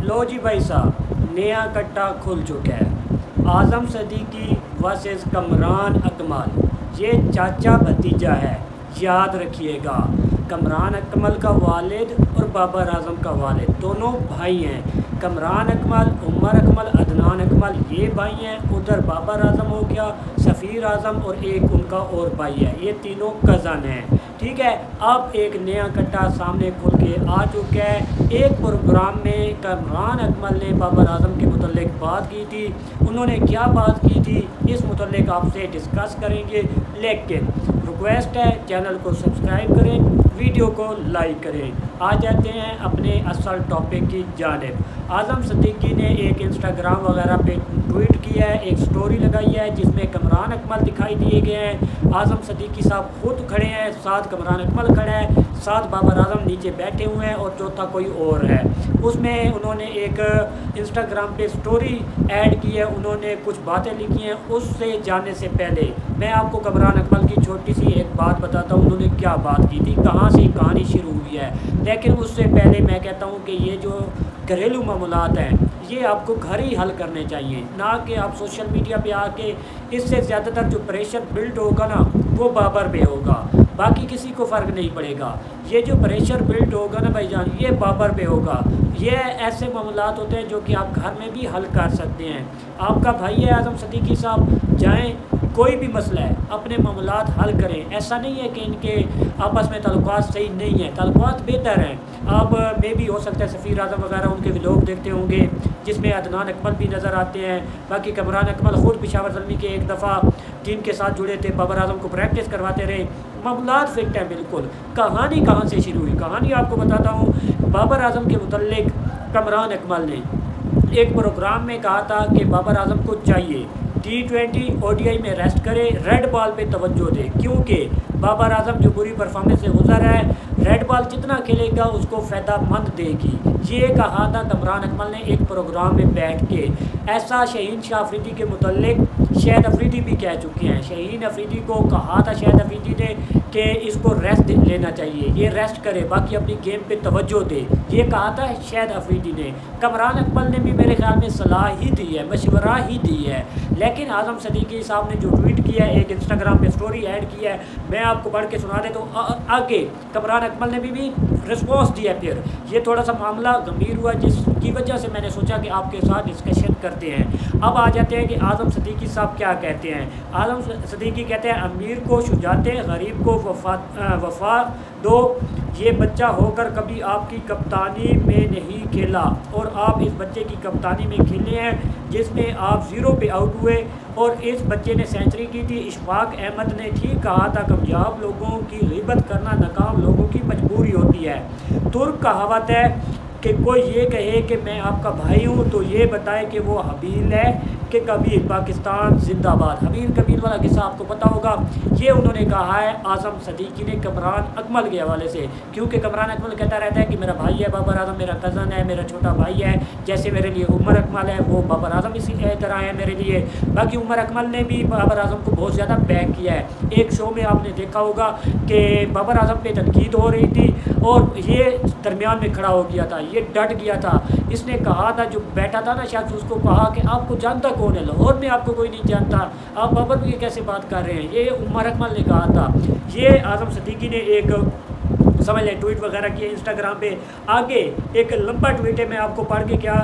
लो जी भाई साहब, नया कट्टा खुल चुका है। आज़म सदीकी वर्सेस कमरान अकमल, ये चाचा भतीजा है, याद रखिएगा। कमरान अकमल का वालिद और बाबर आज़म का वालिद दोनों भाई हैं। कमरान अकमल, उमर अकमल, अदनान अकमल ये भाई हैं। उधर बाबर आज़म हो गया, सफ़ीर आज़म और एक उनका और भाई है, ये तीनों कज़न हैं। ठीक है, अब एक नया कट्टा सामने खुल के आ चुका है। एक प्रोग्राम में कमरान अकमल ने बाबर आज़म के मुतल्लिक बात की थी। उन्होंने क्या बात की थी इस मुतल्लिक आपसे डिस्कस करेंगे, लेकिन रिक्वेस्ट है चैनल को सब्सक्राइब करें, वीडियो को लाइक करें। आ जाते हैं अपने असल टॉपिक की जानिब। आज़म सदीकी ने एक इंस्टाग्राम वगैरह पे ट्वीट किया है, एक स्टोरी लगाई है जिसमें कमरान अकमल दिखाई दिए गए हैं। आज़म सदीकी साहब खुद खड़े हैं, साथ कमरान अकमल खड़ा है, साथ बाबर आज़म नीचे बैठे हुए हैं और चौथा कोई और है। उसमें उन्होंने एक इंस्टाग्राम पे स्टोरी ऐड की है, उन्होंने कुछ बातें लिखी हैं। उससे जाने से पहले मैं आपको कमरान अकमल की छोटी सी एक बात बताता हूँ, उन्होंने क्या बात की थी, कहाँ से कहानी शुरू हुई है। लेकिन उससे पहले मैं कहता हूँ कि ये जो घरेलू मामलात हैं ये आपको घर ही हल करने चाहिए, ना कि आप सोशल मीडिया पे आके। इससे ज़्यादातर जो प्रेशर बिल्ड होगा ना वो बाबर पे होगा, बाकी किसी को फ़र्क नहीं पड़ेगा। ये जो प्रेशर बिल्ड होगा ना भाईजान, ये बाबर पे होगा। ये ऐसे मामलात होते हैं जो कि आप घर में भी हल कर सकते हैं। आपका भाई है आज़म सदीकी साहब, जाएँ, कोई भी मसला है अपने मामलात हल करें। ऐसा नहीं है कि इनके आपस में ताल्लुकात सही नहीं है, ताल्लुकात बेहतर हैं। आप में भी हो सकता है सफ़ीर आज़म वगैरह उनके व्लॉग देखते होंगे जिसमें अदनान अकमल भी नज़र आते हैं। बाकी कमरान अकमल ख़ुद पेशावर ज़ल्मी के एक दफ़ा टीम के साथ जुड़े थे, बाबर आज़म को प्रैक्टिस करवाते रहे। मामलात फिट हैं बिल्कुल। कहानी कहाँ से शुरू हुई, कहानी आपको बताता हूँ। बाबर आज़म के मुतल्लिक कमरान अकमल ने एक प्रोग्राम में कहा था कि बाबर आज़म को चाहिए T20 ODI में रेस्ट करे, रेड बॉल पे तवज्जो दे, क्योंकि बाबर आज़म जो बुरी परफॉर्मेंस से गुजर रहा है, रेड बॉल जितना खेलेगा उसको फ़ायदामंद देगी। ये कहा था कमरान अकमल ने एक प्रोग्राम में बैठ के। ऐसा शहीन शाह अफरीदी के मुतल्लिक शाहिद अफरीदी भी कह चुके हैं। शहीन अफरीदी को कहा था शाहिद अफरीदी ने कि इसको रेस्ट लेना चाहिए, ये रेस्ट करे, बाकी अपनी गेम पे तवज्जो दे, ये कहा था शाहिद अफरीदी ने। कमरान अकमल ने भी मेरे ख्याल में सलाह ही दी है, मशवरा ही दी है। लेकिन आज़म सदीकी साहब ने जो ट्वीट किया है, एक इंस्टाग्राम पे स्टोरी ऐड की है, मैं आपको पढ़ के सुना दे तो आगे कमरान अकमल ने भी रिस्पॉन्स दिया। फिर ये थोड़ा सा मामला गंभीर हुआ जिसकी वजह से मैंने सोचा कि आपके साथ डिस्कशन करते हैं। अब आ जाते हैं कि आज़म सदीकी साहब क्या कहते हैं। आज़म सदीकी कहते हैं अमीर को शुजाते, गरीब को वफा दो। ये बच्चा होकर कभी आपकी कप्तानी में नहीं खेला और आप इस बच्चे की कप्तानी में खेले हैं जिसमें आप 0 पे आउट हुए और इस बच्चे ने सेंचुरी की थी। इशफाक अहमद ने ठीक कहा था, कामयाब लोगों की ग़ीबत करना नाकाम लोगों की मजबूरी होती है। तुर्क कहावत है कि कोई ये कहे कि मैं आपका भाई हूँ तो ये बताए कि वो हबील है कि कबीर, पाकिस्तान जिंदाबाद। हबील कबीर वाला किस्सा आपको पता होगा। ये उन्होंने कहा है आज़म सदीकी ने कमरान अकमल के हवाले से, क्योंकि कमरान अकमल कहता रहता है कि मेरा भाई है बाबर आज़म, मेरा कज़न है, मेरा छोटा भाई है। जैसे मेरे लिए उमर अकमल है, वो बाबर आज़म इसी तरह है मेरे लिए। बाकी उमर अकमल ने भी बाबर आज़म को बहुत ज़्यादा बैक किया है। एक शो में आपने देखा होगा कि बाबर आज़म पे तनकीद हो रही थी और ये दरमियान में खड़ा हो गया था, ये डट गया था। इसने कहा था, जो बैठा था ना शायद, उसको कहा कि आपको जानता कौन है, लाहौर में आपको कोई नहीं जानता, आप बाबर भी कैसे बात कर रहे हैं। ये उमर अकमल ने कहा था। ये आज़म सदीकी ने एक समझ लें ट्वीट वगैरह किए इंस्टाग्राम पे। आगे एक लंबा ट्वीट है, मैं आपको पढ़ के क्या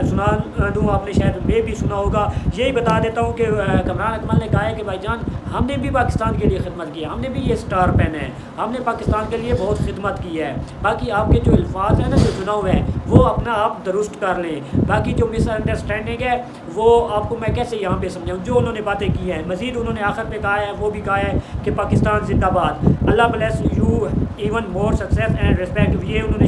सुना दूँ, आपने शायद मैं भी सुना होगा। यही बता देता हूँ कि कमरान अकमल ने कहा है कि भाईजान हमने भी पाकिस्तान के लिए खिदमत की है, हमने भी ये स्टार पहने हैं, हमने पाकिस्तान के लिए बहुत खिदमत की है। बाकी आपके जो अल्फाज हैं ना, जो चुनाव है, वो अपना आप दुरुस्त कर लें। बाकी जो मिसअंडरस्टैंडिंग है वो आपको मैं कैसे यहाँ पे समझाऊँ, जो उन्होंने बातें की हैं। मज़ीद उन्होंने आखिर पे कहा है, वो भी कहा है कि पाकिस्तान जिंदाबाद, अल्लाह bless you even more success and respect. ये उन्होंने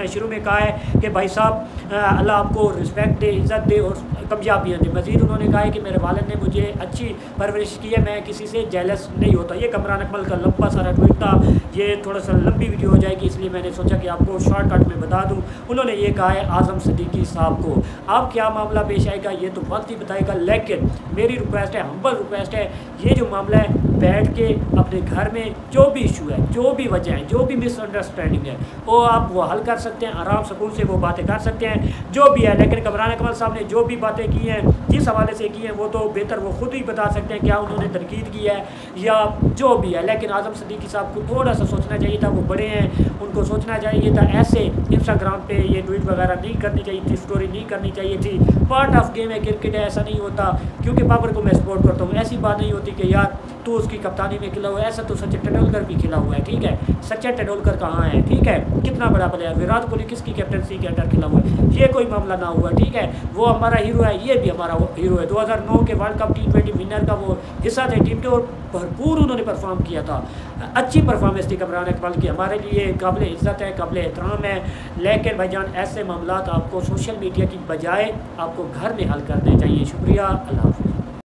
शुरू में कहा है कि भाई साहब अल्लाह आपको रिस्पेक्ट दे, इज़्ज़त दे और कामयाबियाँ दे। मज़ीद उन्होंने कहा है कि मेरे वालिद ने मुझे अच्छी परवरिश की है, मैं किसी से जेलस नहीं होता। ये कमरान अकमल का लंबा सारा ट्वीट था। ये थोड़ा सा लंबी वीडियो हो जाएगी, इसलिए मैंने सोचा कि आपको शॉर्टकट में बता दूँ। उन्होंने ये कहा है आज़म सदीकी साहब को। अब क्या मामला पेश आएगा ये तो वक्त ही बताएगा, लेकिन मेरी रिक्वेस्ट है, हम्बल रिक्वेस्ट है, ये जो मामला है बैठ के अपने घर में जो भी इशू है, जो भी वजह है, जो भी मिसअंडरस्टैंडिंग है, वो आप वो हल कर सकते हैं, आराम सुकून से वो बातें कर सकते हैं जो भी है। लेकिन कमरान अकमल साहब ने जो भी बातें की हैं, जिस हवाले से की हैं, वो तो बेहतर वो खुद ही बता सकते हैं क्या उन्होंने तनकीद की है या जो भी है। लेकिन आज़म सदीकी साहब को थोड़ा सा सोचना चाहिए था, वो बड़े हैं, उनको सोचना चाहिए था ऐसे इंस्टाग्राम पे ये ट्वीट वगैरह नहीं करनी चाहिए थी, स्टोरी नहीं करनी चाहिए थी। पार्ट ऑफ गेम है, क्रिकेट है, ऐसा नहीं होता क्योंकि बाबर को मैं सपोर्ट करता हूँ। ऐसी बात नहीं होती कि यार तू उसकी कप्तानी में खिला हुआ है, ऐसा तो सचिन तेंदुलकर भी खिला हुआ है, ठीक है। सचिन तेंदुलकर कहाँ है, ठीक है, कितना बड़ा प्लेयर। विराट कोहली किसकी कैप्टनसी के अंडर खिला हुआ है, ये कोई मामला ना हुआ, ठीक है। वो हमारा हीरो है, ये भी हमारा हीरो है। 2009 के वर्ल्ड कप T20 विनर का वो हिस्सा थे टीम के और भरपूर उन्होंने परफॉर्म किया था। अच्छी परफॉर्मेंस थी कमरान अकमल की, हमारे लिए काबिल इज़्ज़त है, काबिल एहतराम है। लेकिन भाईजान ऐसे मामला आपको सोशल मीडिया की बजाय आपको घर में हल करने चाहिए। शुक्रिया, अल्लाह हाफ़िज़।